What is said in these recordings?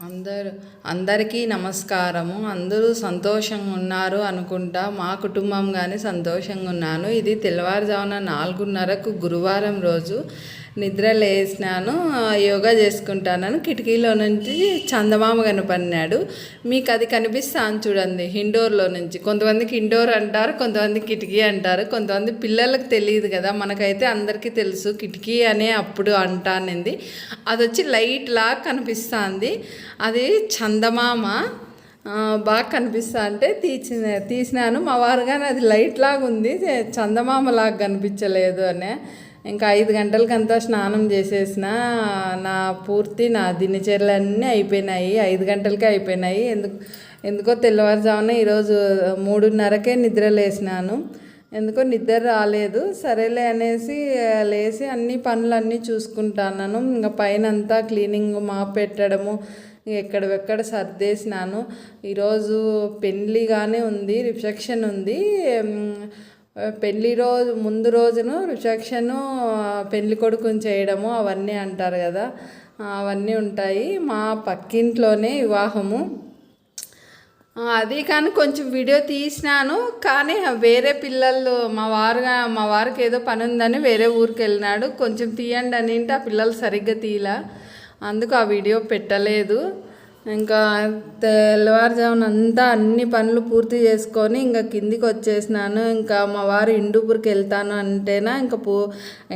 అందరికీ నమస్కారము. అందరూ సంతోషంగా ఉన్నారు అనుకుంటా. మా కుటుంబం కానీ సంతోషంగా ఉన్నాను. ఇది తెల్లవారుజామున 4:30కు గురువారం రోజు నిద్ర లేసినాను. యోగా చేసుకుంటానని కిటికీలో నుంచి చందమామ కనపడినాడు. మీకు అది కనిపిస్తాను చూడండి ఇండోర్లో నుంచి. కొంతమందికి ఇండోర్ అంటారు, కొంతమంది కిటికీ అంటారు. కొంతమంది పిల్లలకు తెలియదు కదా, మనకైతే అందరికీ తెలుసు కిటికీ అనే అప్పుడు అంటానింది. అది వచ్చి లైట్ లాగా కనిపిస్తుంది. అది చందమామ బాగా కనిపిస్తా అంటే తీసినాను. మా వారు కానీ అది లైట్ లాగా ఉంది, చందమామ లాగా కనిపించలేదు అనే. ఇంకా 5 గంటలకంతా స్నానం చేసేసిన. నా దినచర్యలన్నీ అయిపోయినాయి. 5 గంటలకే అయిపోయినాయి. ఎందుకో తెల్లవారుజామున ఈరోజు 3:30కే నిద్ర లేసినాను. ఎందుకో నిద్ర రాలేదు. సరేలే అనేసి లేచి అన్ని పనులన్నీ చూసుకుంటాను. ఇంకా పైన అంతా క్లీనింగ్ మాప్ పెట్టడము, ఎక్కడెక్కడ సర్దేసినాను. ఈరోజు పెళ్ళిగానే ఉంది, రిసెప్షన్ ఉంది. పెళ్ళి ముందు రోజును రిసెప్షను, పెళ్ళి కొడుకుని చేయడము అవన్నీ అంటారు కదా, అవన్నీ ఉంటాయి. మా పక్కింట్లోనే వివాహము. అది కానీ కొంచెం వీడియో తీసినాను. కానీ వేరే పిల్లలు మా వారికి ఏదో పని ఉందని వేరే ఊరికి వెళ్ళినాడు. కొంచెం తీయండి అని ఆ పిల్లలు సరిగ్గా తీయలే, అందుకు ఆ వీడియో పెట్టలేదు. ఇంకా తెల్లవారుజామున అంతా అన్ని పనులు పూర్తి చేసుకొని ఇంకా కిందికి వచ్చేసినాను. ఇంకా మా వారు ఇండూపూర్కి వెళ్తాను అంటేనా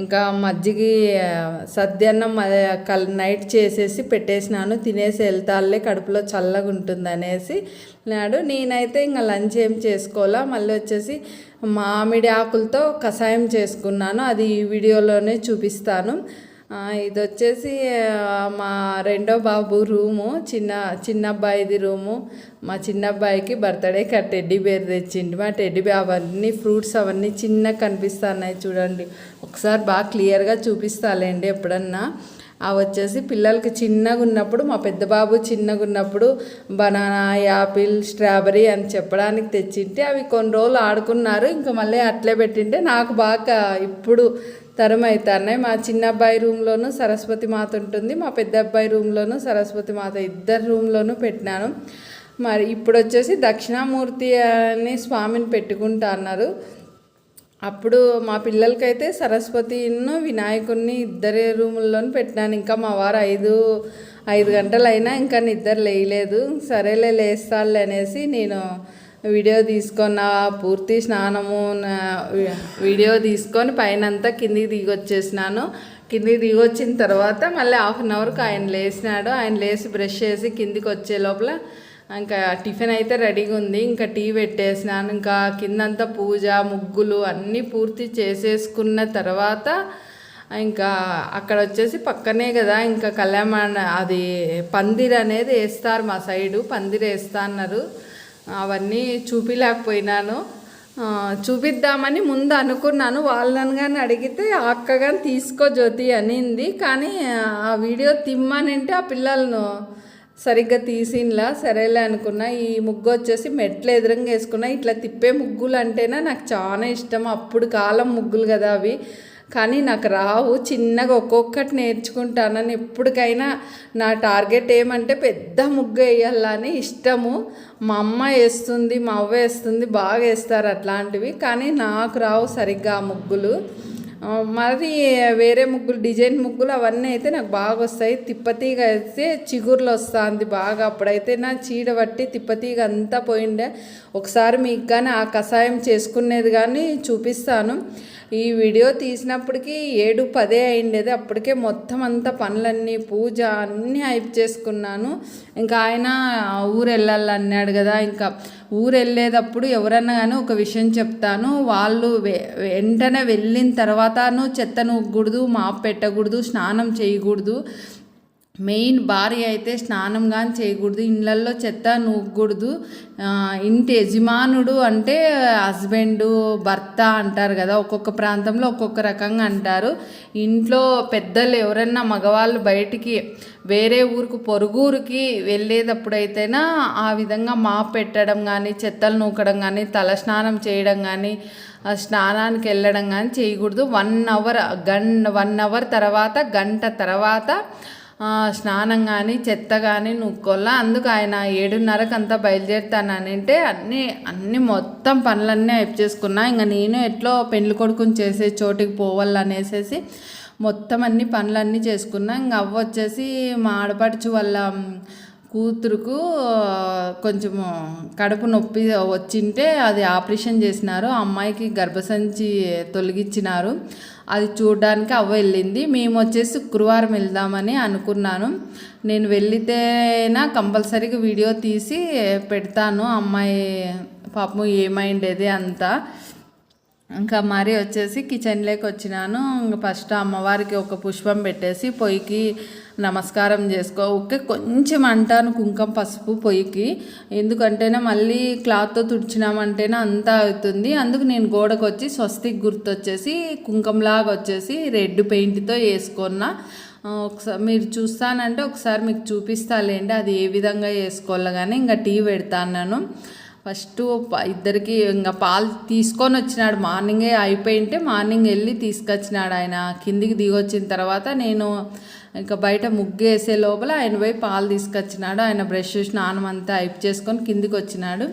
ఇంకా మజ్జిగి సద్యాన్నం నైట్ చేసేసి పెట్టేసినాను. తినేసి వెళ్తాలే, కడుపులో చల్లగా ఉంటుంది అనేసి నాడు. నేనైతే ఇంకా లంచ్ ఏం చేసుకోవాలా, మళ్ళీ వచ్చేసి మామిడి ఆకులతో కషాయం చేసుకున్నాను. అది ఈ వీడియోలోనే చూపిస్తాను. ఇది వచ్చేసి మా రెండో బాబు రూము, చిన్న అబ్బాయిది రూము. మా చిన్న అబ్బాయికి బర్త్డేకి టెడ్డీ బేర్ తెచ్చిండు. మా టెడ్డీ బేర్ అవన్నీ ఫ్రూట్స్ అవన్నీ చిన్నగా కనిపిస్తున్నాయి చూడండి. ఒకసారి బాగా క్లియర్గా చూపిస్తాలేండి ఎప్పుడన్నా. అవి వచ్చేసి పిల్లలకి చిన్నగా ఉన్నప్పుడు, మా పెద్ద బాబు చిన్నగా ఉన్నప్పుడు బనానా, యాపిల్, స్ట్రాబెర్రీ అని చెప్పడానికి తెచ్చింటే అవి కొన్ని రోజులు ఆడుకున్నారు. ఇంకా మళ్ళీ అట్లే పెట్టింటే నాకు బాగా ఇప్పుడు తరం అవుతున్నాయి. మా చిన్న అబ్బాయి రూమ్లోనూ సరస్వతి మాత ఉంటుంది, మా పెద్ద అబ్బాయి రూమ్లోనూ సరస్వతి మాత, ఇద్దరు రూమ్లోనూ పెట్టినాను. మరి ఇప్పుడు వచ్చేసి దక్షిణామూర్తి అని స్వామిని పెట్టుకుంటా అన్నారు. అప్పుడు మా పిల్లలకైతే సరస్వతిను వినాయకుడిని ఇద్దరే రూముల్లోనూ పెట్టినాను. ఇంకా మా వారు 5 గంటలు అయినా ఇంకా నిద్ర లేయలేదు. సరేలే లేస్తాలే అనేసి నేను వీడియో తీసుకున్న పూర్తి స్నానము వీడియో తీసుకొని పైనంతా కిందికి దిగొచ్చేసినాను. కిందికి దిగొచ్చిన తర్వాత మళ్ళీ 1/2 అవర్కి ఆయన లేచినాడు. ఆయన లేచి బ్రష్ చేసి కిందికి వచ్చే లోపల ఇంకా టిఫిన్ అయితే రెడీగా ఉంది. ఇంకా టీ పెట్టేసినాను. ఇంకా కిందంతా పూజ ముగ్గులు అన్నీ పూర్తి చేసేసుకున్న తర్వాత ఇంకా అక్కడ వచ్చేసి పక్కనే కదా ఇంకా కళ్యాణ అది పందిర్ అనేది వేస్తారు, మా సైడు పందిర్ వేస్తా అన్నారు. అవన్నీ చూపిలేకపోయినాను. చూపిద్దామని ముందు అనుకున్నాను. వాళ్ళని కానీ అడిగితే అక్క కానీ తీసుకో జ్యోతి అనింది. కానీ ఆ వీడియో తిమ్మనంటే ఆ పిల్లలను సరిగ్గా తీసినలా. సరేలే అనుకున్నా. ఈ ముగ్గు వచ్చేసి మెట్లు ఎదురుగా వేసుకున్నా. ఇట్లా తిప్పే ముగ్గులు అంటేనే నాకు చాలా ఇష్టం. అప్పుడు కాలం ముగ్గులు కదా అవి, కానీ నాకు రావు. చిన్నగా ఒక్కొక్కటి నేర్చుకుంటానని ఎప్పటికైనా నా టార్గెట్ ఏమంటే పెద్ద ముగ్గు వేయాలని ఇష్టము. మా అమ్మ వేస్తుంది, మా అవ్వ వేస్తుంది, బాగా వేస్తారు అట్లాంటివి. కానీ నాకు రావు సరిగ్గా ఆ ముగ్గులు. మరి వేరే ముగ్గులు, డిజైన్ ముగ్గులు అవన్నీ అయితే నాకు బాగా వస్తాయి. తిప్పతీగ అయితే చిగుర్లు వస్తుంది బాగా. అప్పుడైతే నా చీడ పట్టి తిప్పతీగ అంతా పోయిండే. ఒకసారి మీకు కానీ ఆ కషాయం చేసుకునేది కానీ చూపిస్తాను. ఈ వీడియో తీసినప్పటికీ 7-10 అయిండేది. అప్పటికే మొత్తం అంతా పనులన్నీ పూజ అన్నీ అయిపు చేసుకున్నాను. ఇంకా ఆయన ఊరు వెళ్ళాలన్నాడు కదా, ఇంకా ఊరు వెళ్ళేటప్పుడు ఎవరన్నా కానీ ఒక విషయం చెప్తాను. వాళ్ళు వెంటనే వెళ్ళిన తర్వాతను చెత్త నూకూడదు, మాపు పెట్టకూడదు, స్నానం చేయకూడదు. మెయిన్ భార్య అయితే స్నానం కానీ చేయకూడదు, ఇళ్ళల్లో చెత్త నూకూడదు. ఇంటి యజమానుడు అంటే హస్బెండు, భర్త అంటారు కదా, ఒక్కొక్క ప్రాంతంలో ఒక్కొక్క రకంగా అంటారు. ఇంట్లో పెద్దలు ఎవరన్నా మగవాళ్ళు బయటికి వేరే ఊరికి పొరుగురికి వెళ్ళేటప్పుడైతేనా ఆ విధంగా మాపు పెట్టడం కానీ, చెత్తలు నూకడం కానీ, తల స్నానం చేయడం కానీ, స్నానానికి వెళ్ళడం కానీ చేయకూడదు. 1 అవర్ తర్వాత గంట తర్వాత స్నానం కానీ చెత్త కానీ నుక్కోల్లా. అందుకు ఆయన 7:30కి అంతా బయలుదేరుతానంటే అన్నీ మొత్తం పనులన్నీ అయిపు చేసుకున్నా. ఇంకా నేను ఎట్లో పెళ్లి కొడుకుని చేసే చోటికి పోవాలనేసి మొత్తం అన్ని పనులన్నీ చేసుకున్నా. ఇంకా అవ్వ వచ్చేసి మా ఆడపడుచు వాళ్ళ కూతురుకు కొంచెము కడుపు నొప్పి వచ్చింటే అది ఆపరేషన్ చేసినారు. అమ్మాయికి గర్భసంచి తొలగించినారు. అది చూడడానికి అవ్వ వెళ్ళింది. మేము వచ్చేసి శుక్రవారం వెళ్దామని అనుకున్నాను. నేను వెళ్ళితేనా కంపల్సరీగా వీడియో తీసి పెడతాను అమ్మాయి పాపం ఏమైండేది అంతా. ఇంకా మరి వచ్చేసి కిచెన్లోకి వచ్చినాను. ఇంకా ఫస్ట్ అమ్మవారికి ఒక పుష్పం పెట్టేసి పొయ్యికి నమస్కారం చేసుకో. ఓకే, కొంచెం అంటాను కుంకుమ పసుపు పొయ్యికి, ఎందుకంటేనే మళ్ళీ క్లాత్తో తుడిచినామంటేనే అంతా అవుతుంది. అందుకు నేను గోడకు వచ్చి స్వస్తిక్ గుర్తు వచ్చేసి కుంకుమలాగా వచ్చేసి రెడ్ పెయింట్తో వేసుకున్నా. ఒకసారి మీరు చూస్తానంటే ఒకసారి మీకు చూపిస్తాలేండి అది ఏ విధంగా వేసుకోవాలి. కానీ ఇంకా టీ పెడతాను. ఫస్ట్ ఇద్దరికి ఇంకా పాలు తీసుకొని వచ్చినాడు. మార్నింగే అయిపోయింటే మార్నింగ్ వెళ్ళి తీసుకొచ్చినాడు ఆయన. కిందికి దిగొచ్చిన తర్వాత నేను ఇంకా బయట ముగ్గు వేసే లోపల ఆయన పోయి పాలు తీసుకొచ్చినాడు. ఆయన బ్రష్ స్నానం అంతా అయిపు చేసుకొని కిందికి వచ్చినాడు.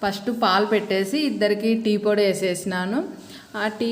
ఫస్ట్ పాలు పెట్టేసి ఇద్దరికి టీ పొడి వేసేసినాను. ఆ టీ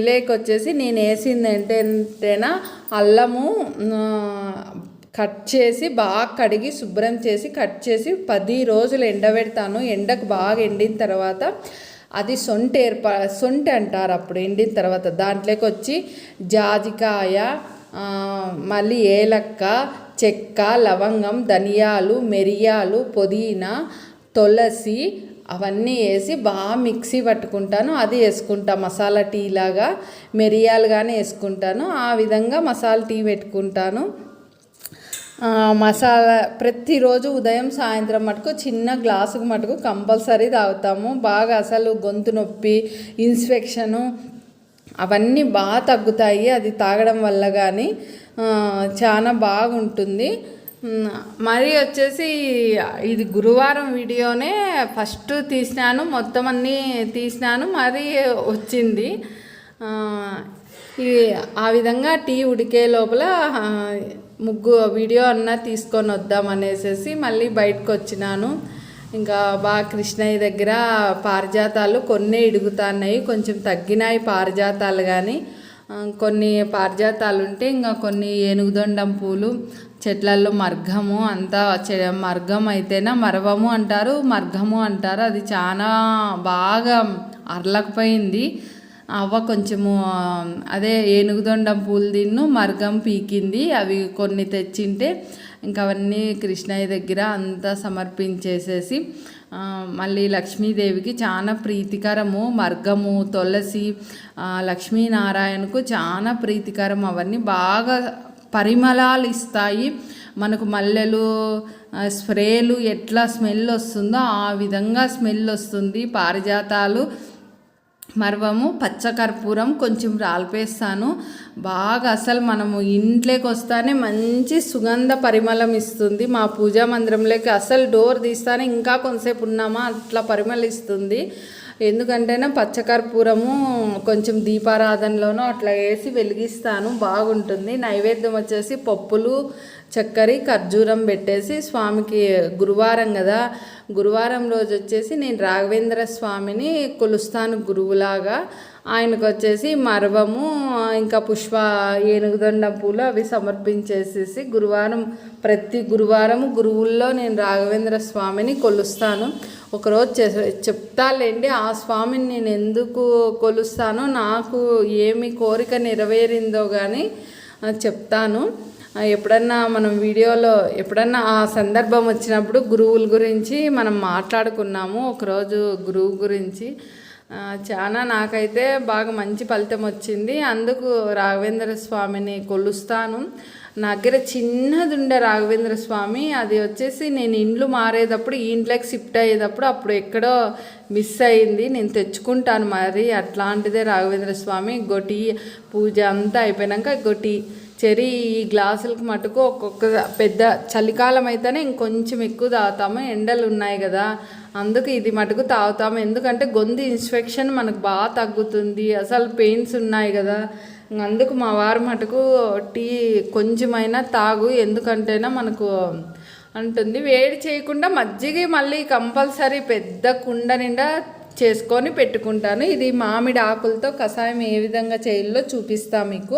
లేకొచ్చేసి నేను వేసింది ఏంటంటేనా అల్లము కట్ చేసి బాగా కడిగి శుభ్రం చేసి కట్ చేసి 10 రోజులు ఎండబెడతాను. ఎండకు బాగా ఎండిన తర్వాత అది సొంటి అంటారు. అప్పుడు ఎండిన తర్వాత దాంట్లోకి వచ్చి జాజికాయ, మళ్ళీ ఏలక్క, చెక్క, లవంగం, ధనియాలు, మిరియాలు, పుదీనా, తులసి అవన్నీ వేసి బాగా మిక్సీ పట్టుకుంటాను. అది వేసుకుంటా మసాలా టీ లాగా. మిరియాలు కానీ వేసుకుంటాను. ఆ విధంగా మసాలా టీ పెట్టుకుంటాను. మసాలా ప్రతిరోజు ఉదయం సాయంత్రం మటుకు చిన్న గ్లాసుకు మటుకు కంపల్సరీ తాగుతాము. బాగా అసలు గొంతు నొప్పి, ఇన్ఫెక్షను అవన్నీ బాగా తగ్గుతాయి అది తాగడం వల్ల. కానీ చాలా బాగుంటుంది. మరి వచ్చేసి ఇది గురువారం వీడియోనే ఫస్ట్ తీసినాను, మొత్తం అన్నీ తీసినాను. మరి వచ్చింది ఆ విధంగా టీ ఉడికే లోపల ముగ్గు వీడియో అన్నా తీసుకొని వద్దామనేసి మళ్ళీ బయటకు వచ్చినాను. ఇంకా బాగా కృష్ణయ్య దగ్గర పారిజాతాలు కొన్ని ఇడుగుతున్నాయి, కొంచెం తగ్గినాయి పారిజాతాలు. కానీ కొన్ని పారిజాతాలు ఉంటే ఇంకా కొన్ని ఏనుగుదొండం పూలు చెట్లల్లో మర్గము అంతా మర్గం అయితేనా మరవము అంటారు, మర్గము అంటారు. అది చాలా బాగా అరలకపోయింది. అవ్వ కొంచెము అదే ఏనుగుదొండం పూలు తిన్ను మర్గం పీకింది. అవి కొన్ని తెచ్చింటే ఇంకా అవన్నీ కృష్ణయ్య దగ్గర అంతా సమర్పించేసేసి మళ్ళీ లక్ష్మీదేవికి చాలా ప్రీతికరము మర్గము, తులసి, లక్ష్మీనారాయణకు చాలా ప్రీతికరం. అవన్నీ బాగా పరిమళాలు ఇస్తాయి మనకు. మల్లెలు స్ప్రేలు ఎట్లా స్మెల్ వస్తుందో ఆ విధంగా స్మెల్ వస్తుంది. పారిజాతాలు, మరవము, పచ్చకర్పూరం కొంచెం రాల్పేస్తాను. బాగా అసలు మనము ఇంట్లోకి వస్తానే మంచి సుగంధ పరిమళం ఇస్తుంది. మా పూజా మందిరంలోకి అసలు డోర్ తీస్తానే ఇంకా కొంతసేపు ఉన్నామా అట్లా పరిమళిస్తుంది. ఎందుకంటేనే పచ్చకర్పూరము కొంచెం దీపారాధనలోనూ అట్లా వేసి వెలిగిస్తాను, బాగుంటుంది. నైవేద్యం వచ్చేసి పప్పులు, చక్కెర, ఖర్జూరం పెట్టేసి స్వామికి గురువారం కదా, గురువారం రోజు వచ్చేసి నేను రాఘవేంద్ర స్వామిని కొలుస్తాను గురువులాగా. ఆయనకు వచ్చేసి మరవము ఇంకా ఏనుగుదొండం పూలు అవి సమర్పించేసేసి ప్రతి గురువారం గురువుల్లో నేను రాఘవేంద్ర స్వామిని కొలుస్తాను. ఒకరోజు చెప్తాలేండి ఆ స్వామిని నేను ఎందుకు కొలుస్తానో, నాకు ఏమి కోరిక నెరవేరిందో కానీ చెప్తాను. ఎప్పుడన్నా మనం వీడియోలో ఎప్పుడన్నా ఆ సందర్భం వచ్చినప్పుడు గురువుల గురించి మనం మాట్లాడుకున్నాము. ఒకరోజు గురువు గురించి చాలా నాకైతే బాగా మంచి ఫలితం వచ్చింది. అందుకు రాఘవేంద్ర స్వామిని కొలుస్తాను. నా దగ్గర చిన్నది ఉండే రాఘవేంద్ర స్వామి, అది వచ్చేసి నేను ఇండ్లు మారేటప్పుడు ఈ ఇంట్లోకి షిఫ్ట్ అయ్యేటప్పుడు అప్పుడు ఎక్కడో మిస్ అయింది. నేను తెచ్చుకుంటాను మరి అట్లాంటిదే రాఘవేంద్ర స్వామి. గొటి పూజ అంతా అయిపోయాక గొటి చెరి ఈ గ్లాసులకు మటుకు ఒక్కొక్క పెద్ద చలికాలం అయితేనే ఇంకొంచెం ఎక్కువ తాగుతాము, ఎండలు ఉన్నాయి కదా అందుకు ఇది మటుకు తాగుతాము. ఎందుకంటే గొంతు ఇన్ఫెక్షన్ మనకు బాగా తగ్గుతుంది. అసలు పెయిన్స్ ఉన్నాయి కదా అందుకు మా వారు మటుకు టీ కొంచెమైనా తాగు, ఎందుకంటేనా మనకు అంటుంది. వేడి చేయకుండా మజ్జిగ మళ్ళీ కంపల్సరీ పెద్ద కుండ నిండా చేసుకొని పెట్టుకుంటాను. ఇది మామిడి ఆకులతో కషాయం ఏ విధంగా చేయాలో చూపిస్తా మీకు.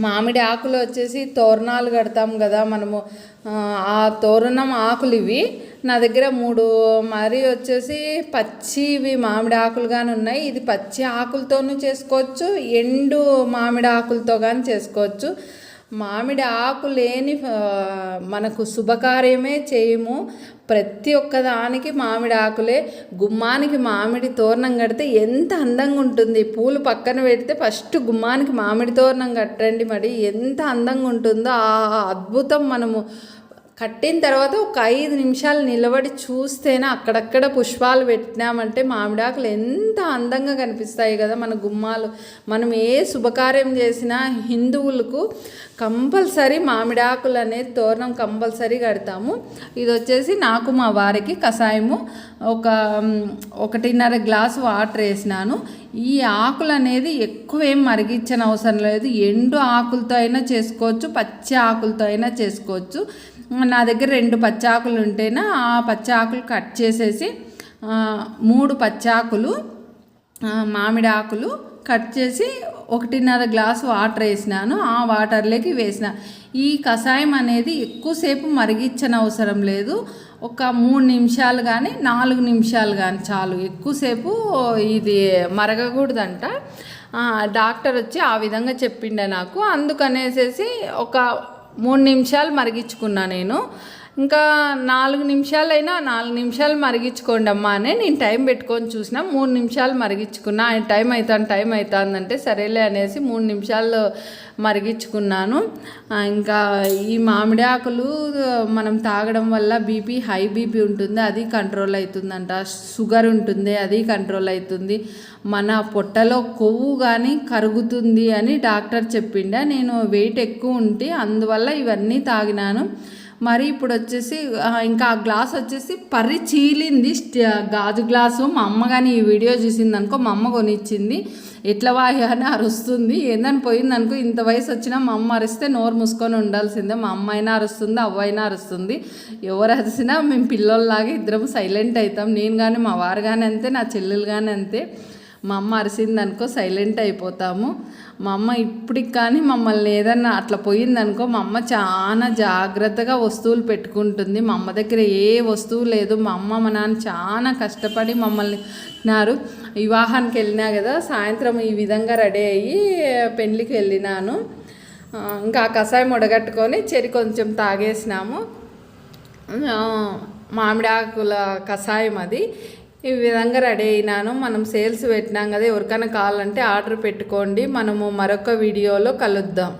మామిడి ఆకులు వచ్చేసి తోరణాలు కడతాం కదా మనము, ఆ తోరణం ఆకులు ఇవి. నా దగ్గర 3 మరి వచ్చేసి పచ్చివి మామిడి ఆకులు కానీ ఉన్నాయి. ఇది పచ్చి ఆకులతోనూ చేసుకోవచ్చు, ఎండు మామిడి ఆకులతో కానీ చేసుకోవచ్చు. మామిడి ఆకు లేని మనకు శుభకార్యమే చేయము. ప్రతి ఒక్కదానికి మామిడి ఆకులే. గుమ్మానికి మామిడి తోరణం కడితే ఎంత అందంగా ఉంటుంది. పూలు పక్కన పెడితే ఫస్ట్ గుమ్మానికి మామిడి తోరణం కట్టండి, మరి ఎంత అందంగా ఉంటుందో. ఆ అద్భుతం మనము కట్టిన తర్వాత ఒక 5 నిమిషాలు నిలబడి చూస్తేనే అక్కడక్కడ పుష్పాలు పెట్టినామంటే మామిడాకులు ఎంత అందంగా కనిపిస్తాయి కదా మన గుమ్మాలు. మనం ఏ శుభకార్యం చేసినా హిందువులకు కంపల్సరీ మామిడాకులు అనేది తోరణం కంపల్సరీ కడతాము. ఇది వచ్చేసి నాకు మా వారికి కషాయము 1.5 గ్లాసు వాటర్ వేసినాను. ఈ ఆకులు అనేది ఎక్కువ ఏం మరిగించని అవసరం లేదు. ఎండు ఆకులతో అయినా చేసుకోవచ్చు, పచ్చి ఆకులతో అయినా చేసుకోవచ్చు. నా దగ్గర 2 పచ్చాకులు ఉంటేనే ఆ పచ్చాకులు కట్ చేసేసి 3 పచ్చాకులు మామిడి ఆకులు కట్ చేసి 1.5 గ్లాసు వాటర్ వేసినాను. ఆ వాటర్లోకి వేసిన ఈ కషాయం అనేది ఎక్కువసేపు మరిగించని అవసరం లేదు. ఒక 3 నిమిషాలు కానీ 4 నిమిషాలు కానీ చాలు. ఎక్కువసేపు ఇది మరగకూడదంట. డాక్టర్ వచ్చి ఆ విధంగా చెప్పిండే నాకు. అందుకనేసేసి ఒక 3 నిమిషాలు మరిగించుకున్నా నేను. ఇంకా 4 నిమిషాలైనా 4 నిమిషాలు మరిగించుకోండి అమ్మా అని నేను టైం పెట్టుకొని చూసిన. 3 నిమిషాలు మరిగించుకున్నా. ఆయన టైం అవుతుందంటే సరేలే అనేసి 3 నిమిషాలు మరిగించుకున్నాను. ఇంకా ఈ మామిడి ఆకులు మనం తాగడం వల్ల హై బీపీ ఉంటుంది, అది కంట్రోల్ అవుతుందంట. షుగర్ ఉంటుంది, అది కంట్రోల్ అవుతుంది. మన పొట్టలో కొవ్వు కానీ కరుగుతుంది అని డాక్టర్ చెప్పిండ. నేను వెయిట్ ఎక్కువ ఉంటే అందువల్ల ఇవన్నీ తాగినాను. మరి ఇప్పుడు వచ్చేసి ఇంకా ఆ గ్లాస్ వచ్చేసి పర్రి చీలింది, గాజు గ్లాసు. మా అమ్మ కానీ ఈ వీడియో చూసింది అనుకో, మా అమ్మ కొనిచ్చింది. ఎట్లా వాయి అని అరుస్తుంది. ఏందని పోయింది అనుకో. ఇంత వయసు వచ్చినా మా అమ్మ అరిస్తే నోరు మూసుకొని ఉండాల్సిందే. మా అమ్మ అయినా అరుస్తుంది, అవ్వైనా అరుస్తుంది. ఎవరు అరిసినా మేము పిల్లల్లాగా ఇద్దరం సైలెంట్ అవుతాం. నేను కానీ మా వారు కానీ అంతే, నా చెల్లెలు కానీ అంతే. మా అమ్మ అరిసిందనుకో సైలెంట్ అయిపోతాము. మా అమ్మ ఇప్పటికి కానీ మమ్మల్ని ఏదన్నా అట్లా పోయిందనుకో మా అమ్మ చాలా జాగ్రత్తగా వస్తువులు పెట్టుకుంటుంది. మా అమ్మ దగ్గర ఏ వస్తువు లేదు. మా అమ్మ మా నాన్న చాలా కష్టపడి మమ్మల్ని నారు. వివాహానికి వెళ్ళినా కదా, సాయంత్రం ఈ విధంగా రెడీ అయ్యి పెళ్ళికి వెళ్ళినాను. ఇంకా కషాయం ఉడగట్టుకొని కొంచెం తాగేసినాము. మామిడి ఆకుల కషాయం అది. ఈ విధంగా రెడీ అయినాను. మనం సేల్స్ పెట్టినాం కదా, ఎవరికైనా కావాలంటే ఆర్డర్ పెట్టుకోండి. మనము మరొక వీడియోలో కలుద్దాం.